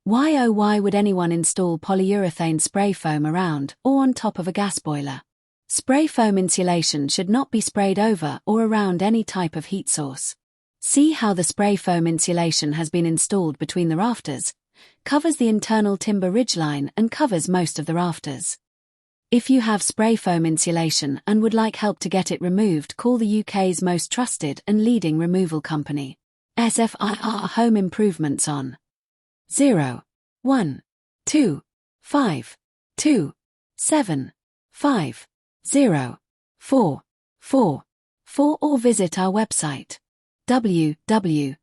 Why would anyone install polyurethane spray foam around or on top of a gas boiler? Spray foam insulation should not be sprayed over or around any type of heat source. See how the spray foam insulation has been installed between the rafters, covers the internal timber ridgeline and covers most of the rafters. If you have spray foam insulation and would like help to get it removed, call the UK's most trusted and leading removal company, SFIR Home Improvements on 0 1 2 5 2 7 5 0 4 4 4 or visit our website www.sfir.uk.